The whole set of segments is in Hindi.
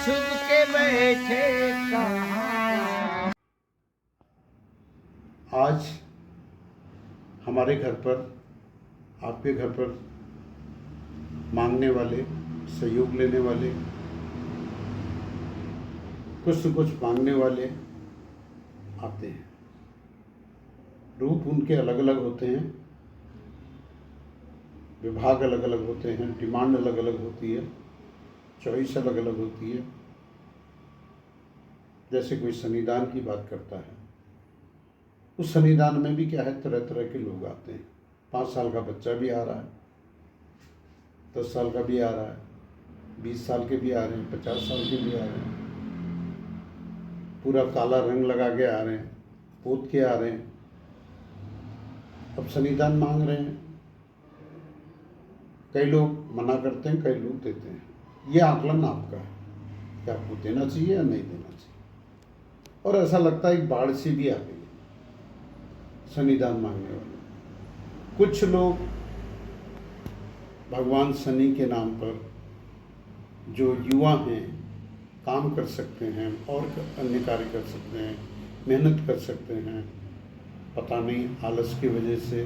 छुप के बैठे कहाँ। आज हमारे घर पर, आपके घर पर मांगने वाले, सहयोग लेने वाले, कुछ न कुछ मांगने वाले आते हैं। रूप उनके अलग अलग होते हैं, विभाग अलग अलग होते हैं, डिमांड अलग अलग होती है, चॉइस अलग अलग होती है। जैसे कोई शनिदान की बात करता है, उस शनिदान में भी क्या है, तरह तरह के लोग आते हैं। 5 साल का बच्चा भी आ रहा है, 10 साल का भी आ रहा है, 20 साल के भी आ रहे हैं, 50 साल के भी आ रहे हैं, पूरा काला रंग लगा के आ रहे हैं, पोत के आ रहे हैं। अब शनिदान मांग रहे हैं। कई लोग मना करते हैं, कई लोग देते हैं। ये आकलन आपका है कि आपको देना चाहिए या नहीं देना चाहिए। और ऐसा लगता है एक बाढ़ सी भी आ गई शनिदान मांगने वाले। कुछ लोग भगवान शनि के नाम पर, जो युवा हैं, काम कर सकते हैं और अन्य कार्य कर सकते हैं, मेहनत कर सकते हैं, पता नहीं आलस की वजह से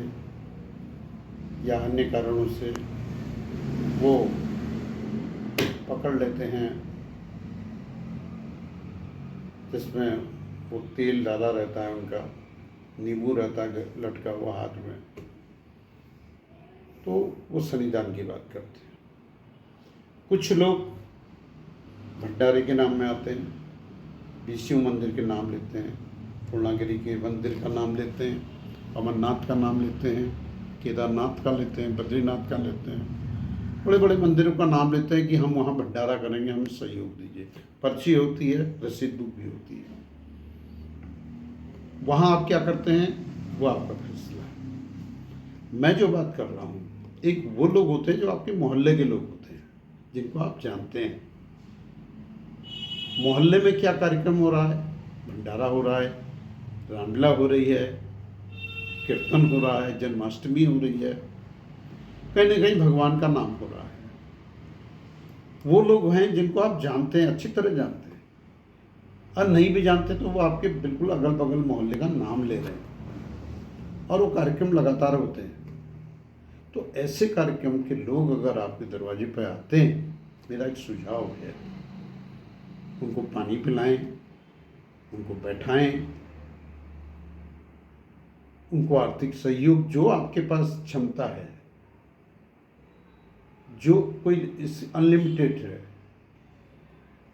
या अन्य कारणों से वो पकड़ लेते हैं, जिसमें वो तेल डाला रहता है, उनका नींबू रहता है लटका हुआ हाथ में, तो वो शनिदान की बात करते हैं। कुछ लोग भंडारे के नाम में आते हैं, विष्णु मंदिर के नाम लेते हैं, पूर्णागिरि के मंदिर का नाम लेते हैं, अमरनाथ का नाम लेते हैं, केदारनाथ का लेते हैं, बद्रीनाथ का लेते हैं, बड़े बड़े मंदिरों का नाम लेते हैं कि हम वहाँ भंडारा करेंगे, हमें सहयोग दीजिए। पर्ची होती है, रसीद बुक भी होती है। वहाँ आप क्या करते हैं वो आपका फैसला है। मैं जो बात कर रहा हूँ, एक वो लोग होते हैं जो आपके मोहल्ले के लोग होते हैं, जिनको आप जानते हैं। मोहल्ले में क्या कार्यक्रम हो रहा है, भंडारा हो रहा है, रामलीला हो रही है, कीर्तन हो रहा है, जन्माष्टमी हो रही है, कहीं ना कहीं भगवान का नाम हो रहा है। वो लोग हैं जिनको आप जानते हैं, अच्छी तरह जानते हैं, और नहीं भी जानते तो वो आपके बिल्कुल अगल बगल मोहल्ले का नाम ले रहे हैं और वो कार्यक्रम लगातार होते हैं। तो ऐसे कार्यक्रम के लोग अगर आपके दरवाजे पर आते हैं, मेरा एक सुझाव है, उनको पानी पिलाएं, उनको बैठाएं, उनको आर्थिक सहयोग जो आपके पास क्षमता है, जो कोई अनलिमिटेड है,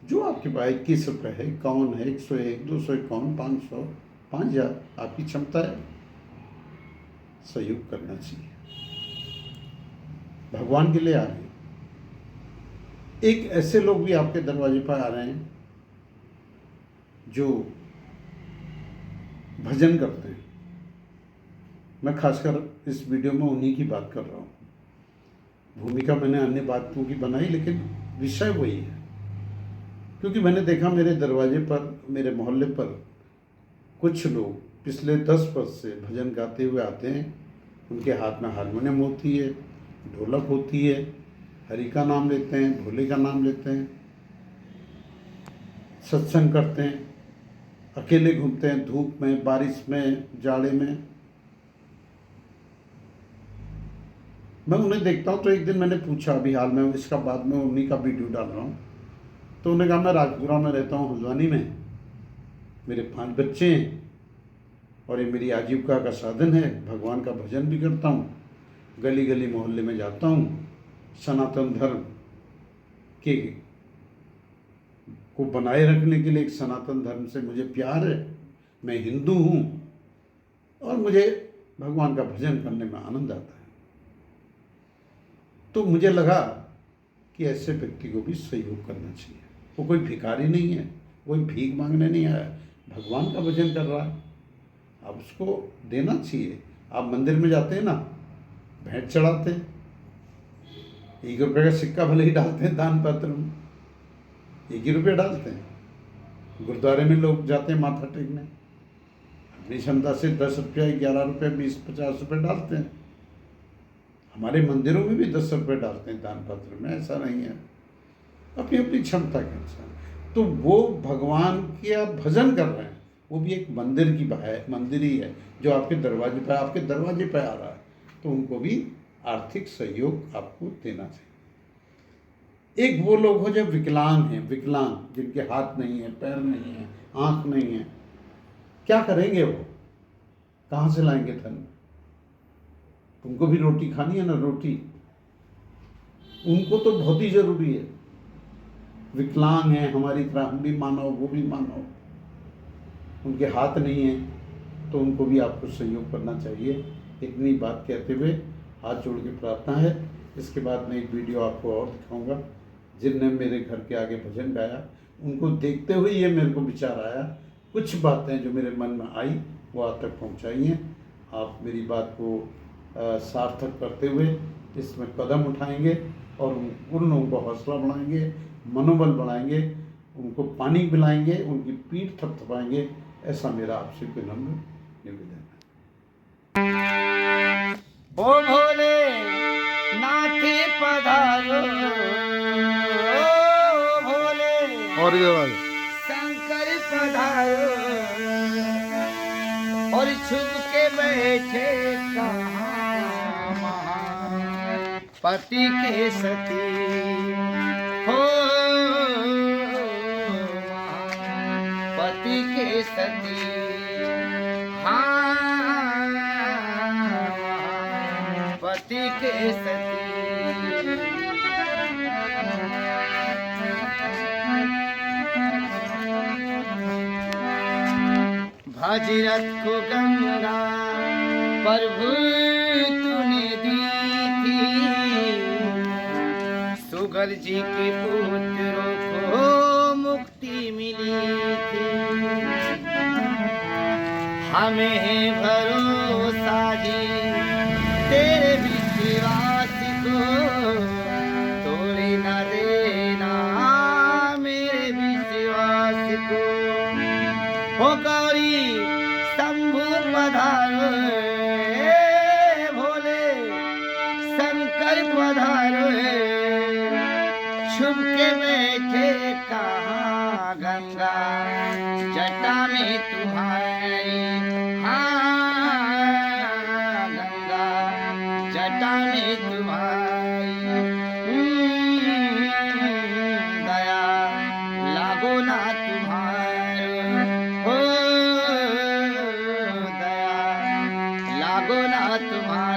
जो आपके पास 21 रुपये है, 51 है, 101, 251, 500, 5000 आपकी क्षमता है, सहयोग करना चाहिए। भगवान के लिए आ रहे हैं। एक ऐसे लोग भी आपके दरवाजे पर आ रहे हैं जो भजन करते हैं। मैं खासकर इस वीडियो में उन्हीं की बात कर रहा हूँ। भूमिका मैंने अन्य बातों की बनाई, लेकिन विषय वही है। क्योंकि मैंने देखा मेरे दरवाजे पर, मेरे मोहल्ले पर कुछ लोग पिछले 10 वर्ष से भजन गाते हुए आते हैं। उनके हाथ में हारमोनियम होती है, ढोलक होती है, हरि का नाम लेते हैं, भोले का नाम लेते हैं, सत्संग करते हैं, अकेले घूमते हैं, धूप में, बारिश में, जाड़े में। मैं उन्हें देखता हूँ तो एक दिन मैंने पूछा, अभी हाल में, इसका बाद में उन्हीं का वीडियो डाल रहा हूँ, तो उन्होंने कहा मैं राजपुरा में रहता हूँ, हल्द्वानी में, मेरे 5 बच्चे हैं और ये मेरी आजीविका का साधन है। भगवान का भजन भी करता हूँ, गली गली मोहल्ले में जाता हूँ, सनातन धर्म के को बनाए रखने के लिए, एक सनातन धर्म से मुझे प्यार है, मैं हिंदू हूँ और मुझे भगवान का भजन करने में आनंद आता है। तो मुझे लगा कि ऐसे व्यक्ति को भी सहयोग करना चाहिए। वो कोई भिखारी नहीं है, कोई भीख मांगने नहीं आया, भगवान का भजन कर रहा है, आप उसको देना चाहिए। आप मंदिर में जाते हैं ना, भेंट चढ़ाते हैं, 1 रुपये का सिक्का भले ही डालते हैं दान पत्र में, 1 ही रुपये डालते हैं। गुरुद्वारे में लोग जाते हैं माथा टेकने, अपनी क्षमता से 10 रुपया, 11 रुपये, 20, 50 रुपये डालते हैं। हमारे मंदिरों में भी 10 रुपये डालते हैं दान पत्र में, ऐसा नहीं है, अपनी अपनी क्षमता के अनुसार। तो वो भगवान के आप भजन कर रहे हैं, वो भी एक मंदिर ही है जो आपके दरवाजे पे आ रहा है, तो उनको भी आर्थिक सहयोग आपको देना चाहिए। एक वो लोग हो जो विकलांग जिनके हाथ नहीं है, पैर नहीं है, आंख नहीं है, क्या करेंगे वो? कहाँ से लाएंगे धन? उनको भी रोटी खानी है ना, रोटी उनको तो बहुत ही जरूरी है। विकलांग है हमारी तरह, हम भी मानव, वो भी मानव, उनके हाथ नहीं है, तो उनको भी आपको सहयोग करना चाहिए। इतनी बात कहते हुए हाथ जोड़ के प्रार्थना है। इसके बाद मैं एक वीडियो आपको और दिखाऊंगा, जिनने मेरे घर के आगे भजन गाया, उनको देखते हुए ये मेरे को विचार आया, कुछ बातें जो मेरे मन में आई वो आप तक पहुँचाई हैं। आप मेरी बात को सार्थक करते हुए इसमें कदम उठाएंगे और उन लोगों को हौसला बढ़ाएंगे, मनोबल बढ़ाएंगे, उनको पानी पिलाएंगे, उनकी पीठ थपथपाएंगे, ऐसा मेरा आपसे विनम्र निवेदन है। ओ भोले नाथी पधारो, ओ भोले और ये बात शंकर पधारो, और छुप के बैठे कहाँ पति के सती हो, पति के सती, हाँ पति के सती। भागीरथ को गंगा प्रभु तूने दी थी, सुगर जी के पुत्रों को मुक्ति मिली थी। हमें भरोसा जी तेरे विश्वास को, तोड़े न देना मेरे विश्वास को। हो गौरी शंभु पधारो, भोले शंकर पधारो, छुप के बैठे कहाँ गंगा जटा में तुम्हारी, हाँ गंगा जटा में तुम्हारी। दया लागो ना तुम्हारो, हो दया लागो ना तुम्हारो।